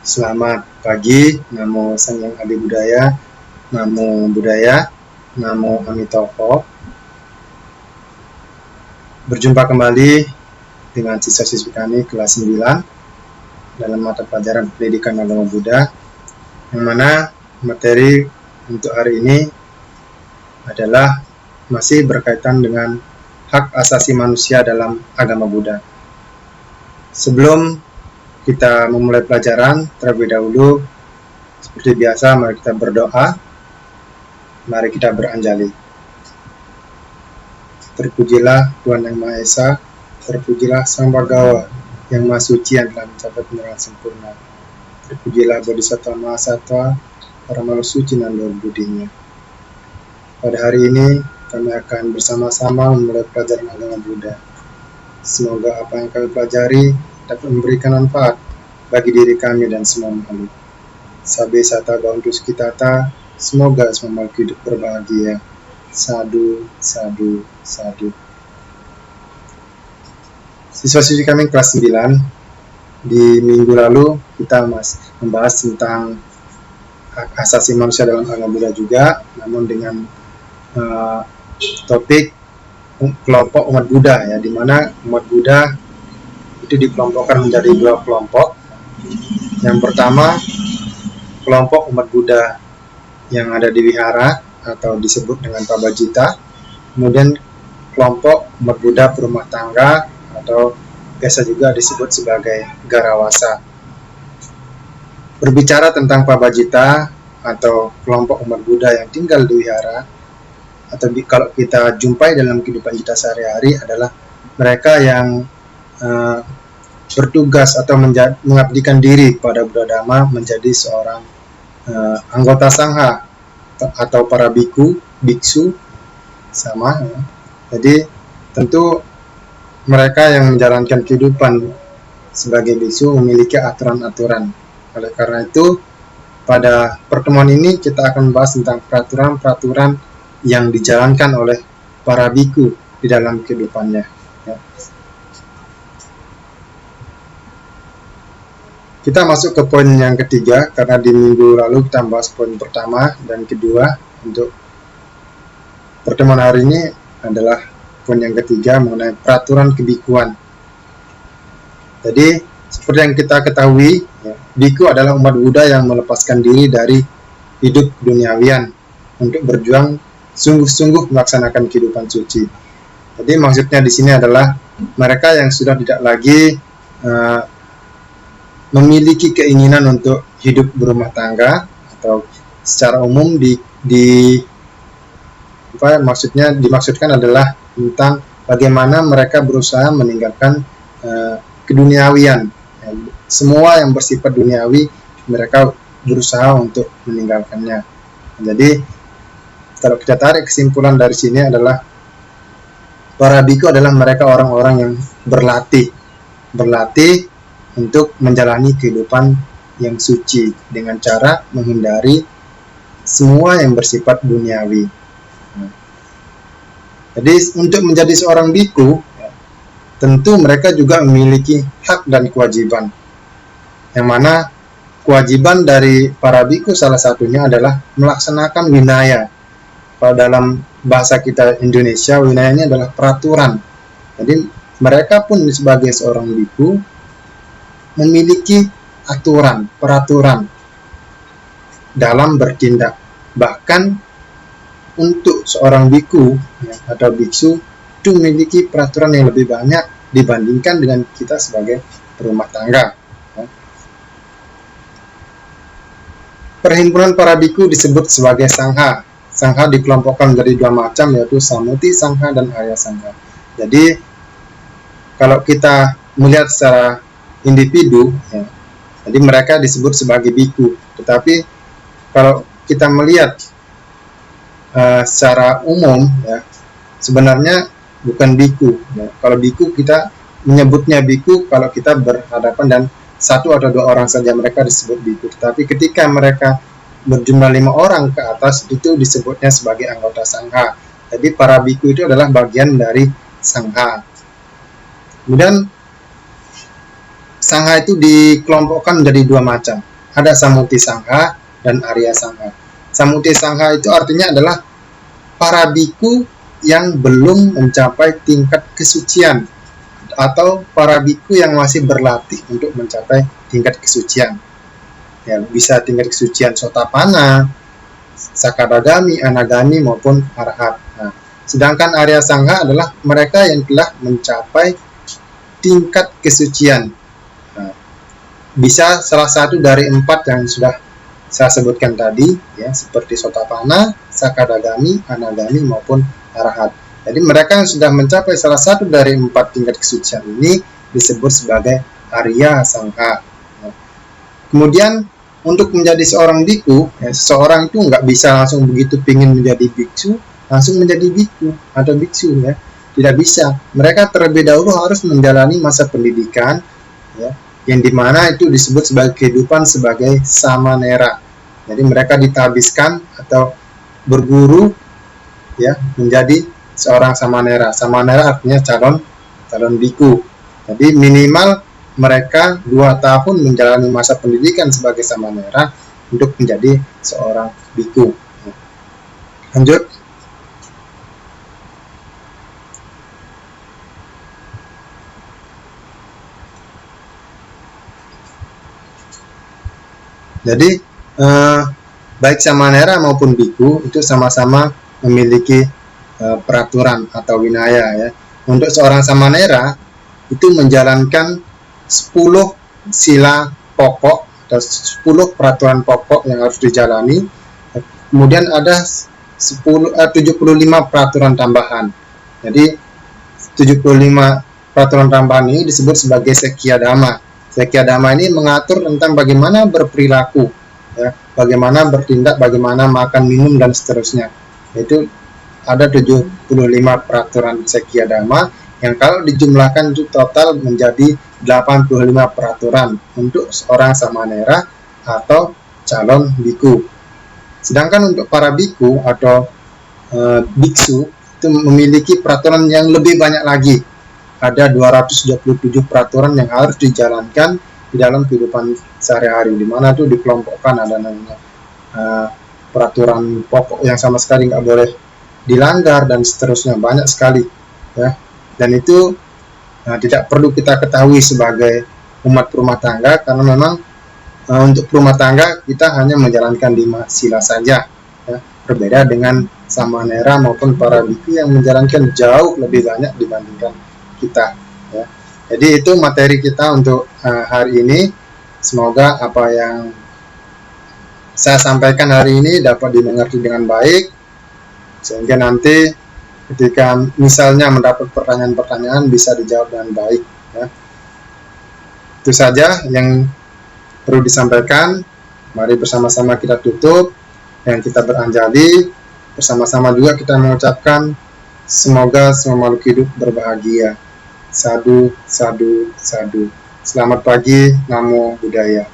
Selamat pagi, Namo Sang Hyang Adi Budaya, Namo Buddhaya, Namo Amitoho. Berjumpa kembali dengan siswa-siswi kami kelas 9 dalam mata pelajaran pendidikan agama Buddha, yang mana materi untuk hari ini adalah masih berkaitan dengan hak asasi manusia dalam agama Buddha. Sebelum kita memulai pelajaran, terlebih dahulu seperti biasa mari kita berdoa, mari kita beranjali. Terpujilah Tuhan Yang Maha Esa, terpujilah Sang Bhagawa yang Maha Suci yang telah mencapai penerangan sempurna. Terpujilah Bodhisattva Mahasattva, para makhluk suci dan luhur budinya. Pada hari ini kami akan bersama-sama memulai pelajaran agama Buddha. Semoga apa yang kami pelajari dapat memberikan manfaat bagi diri kami dan semua makhluk. Sabe sata bauntu skitata, semoga semua makhluk hidup berbahagia. Sadu, sadu, sadu. Siswa-siswi kami kelas 9, di minggu lalu kita membahas tentang hak asasi manusia dalam agama Buddha juga, namun dengan topik kelompok umat Buddha, ya, di mana umat Buddha itu dikelompokkan menjadi dua kelompok. Yang pertama, kelompok umat Buddha yang ada di wihara atau disebut dengan Pabajita. Kemudian kelompok umat Buddha berumah tangga atau biasa juga disebut sebagai Garawasa. Berbicara tentang Pabajita atau kelompok umat Buddha yang tinggal di wihara, atau kalau kita jumpai dalam kehidupan kita sehari-hari, adalah mereka yang bertugas atau mengabdikan diri pada Buddha Dhamma, menjadi seorang anggota sangha atau para biksu sama, ya. Jadi tentu mereka yang menjalankan kehidupan sebagai biksu memiliki aturan-aturan. Oleh karena itu, pada pertemuan ini kita akan membahas tentang peraturan-peraturan yang dijalankan oleh para biku di dalam kehidupannya, ya. Kita masuk ke poin yang ketiga, karena di minggu lalu kita membahas poin pertama dan kedua. Untuk pertemuan hari ini adalah poin yang ketiga mengenai peraturan kebikuan. Jadi seperti yang kita ketahui, ya, biku adalah umat Buddha yang melepaskan diri dari hidup duniawian untuk berjuang sungguh-sungguh melaksanakan kehidupan suci. Jadi maksudnya di sini adalah mereka yang sudah tidak lagi memiliki keinginan untuk hidup berumah tangga, atau secara umum dimaksudkan adalah tentang bagaimana mereka berusaha meninggalkan keduniawian. Semua yang bersifat duniawi mereka berusaha untuk meninggalkannya. Jadi kalau kita tarik kesimpulan dari sini adalah para biku adalah mereka orang-orang yang berlatih untuk menjalani kehidupan yang suci dengan cara menghindari semua yang bersifat duniawi. Jadi untuk menjadi seorang biku, tentu mereka juga memiliki hak dan kewajiban. Yang mana kewajiban dari para biku salah satunya adalah melaksanakan winaya. Kalau dalam bahasa kita Indonesia, winaya ini adalah peraturan. Jadi mereka pun sebagai seorang biku memiliki aturan, peraturan dalam bertindak. Bahkan untuk seorang biku, ya, atau biksu itu memiliki peraturan yang lebih banyak dibandingkan dengan kita sebagai berumah tangga, ya. Perhimpunan para biku disebut sebagai sangha. Sangha dikelompokkan menjadi dua macam, yaitu samuti sangha dan arya sangha. Jadi kalau kita melihat secara individu, ya, jadi mereka disebut sebagai biku. Tetapi kalau kita melihat secara umum, ya, sebenarnya bukan biku, ya. Kalau biku kita menyebutnya biku kalau kita berhadapan dan satu atau dua orang saja, mereka disebut biku. Tetapi ketika mereka berjumlah 5 orang ke atas, itu disebutnya sebagai anggota sangha. Jadi para biku itu adalah bagian dari sangha. Kemudian sangha itu dikelompokkan menjadi dua macam. ada Samuti Sangha dan Arya Sangha. Samuti Sangha itu artinya adalah para biku yang belum mencapai tingkat kesucian, atau para biku yang masih berlatih untuk mencapai tingkat kesucian. Ya, bisa tingkat kesucian Sotapanna, Sakadagami, Anagami maupun Arhat. Nah, sedangkan Arya Sangha adalah mereka yang telah mencapai tingkat kesucian. Nah, bisa salah satu dari 4 yang sudah saya sebutkan tadi, ya, seperti Sotapanna, Sakadagami, Anagami maupun Arhat. Jadi mereka yang sudah mencapai salah satu dari 4 tingkat kesucian ini disebut sebagai Arya Sangha. Nah, kemudian untuk menjadi seorang biku, ya, seseorang itu nggak bisa langsung begitu pingin menjadi biksu, langsung menjadi biku atau biksu, ya. Tidak bisa. Mereka terlebih dahulu harus menjalani masa pendidikan, ya, yang dimana itu disebut sebagai kehidupan sebagai samanera. Jadi mereka ditabiskan atau berguru, ya, menjadi seorang samanera. Samanera artinya calon biku. Jadi minimal mereka 2 tahun menjalani masa pendidikan sebagai samanera untuk menjadi seorang biku. Lanjut. Jadi baik samanera maupun biku itu sama-sama memiliki peraturan atau winaya, ya. Untuk seorang samanera itu menjalankan 10 sila pokok atau 10 peraturan pokok yang harus dijalani. Kemudian ada 75 peraturan tambahan. Jadi 75 peraturan tambahan ini disebut sebagai Sekya Dhamma. Sekya Dhamma ini mengatur tentang bagaimana berperilaku, ya, bagaimana bertindak, bagaimana makan, minum, dan seterusnya. Itu ada 75 peraturan Sekya Dhamma yang kalau dijumlahkan itu total menjadi 85 peraturan untuk seorang samanera atau calon biku. Sedangkan untuk para biku atau biksu itu memiliki peraturan yang lebih banyak lagi. Ada 227 peraturan yang harus dijalankan di dalam kehidupan sehari-hari, di mana itu dikelompokkan ada namanya peraturan pokok yang sama sekali nggak boleh dilanggar dan seterusnya, banyak sekali, ya. Dan itu tidak perlu kita ketahui sebagai umat rumah tangga, karena memang untuk rumah tangga kita hanya menjalankan 5 sila saja, ya. Berbeda dengan samanera maupun para biku yang menjalankan jauh lebih banyak dibandingkan kita, ya. Jadi itu materi kita untuk hari ini. Semoga apa yang saya sampaikan hari ini dapat dimengerti dengan baik, sehingga nanti ketika misalnya mendapat pertanyaan-pertanyaan bisa dijawab dengan baik, ya. Itu saja yang perlu disampaikan. Mari bersama-sama kita tutup dan kita beranjali. Bersama-sama juga kita mengucapkan semoga semua makhluk hidup berbahagia. Sadu, sadu, sadu. Selamat pagi, Namo Buddhaya.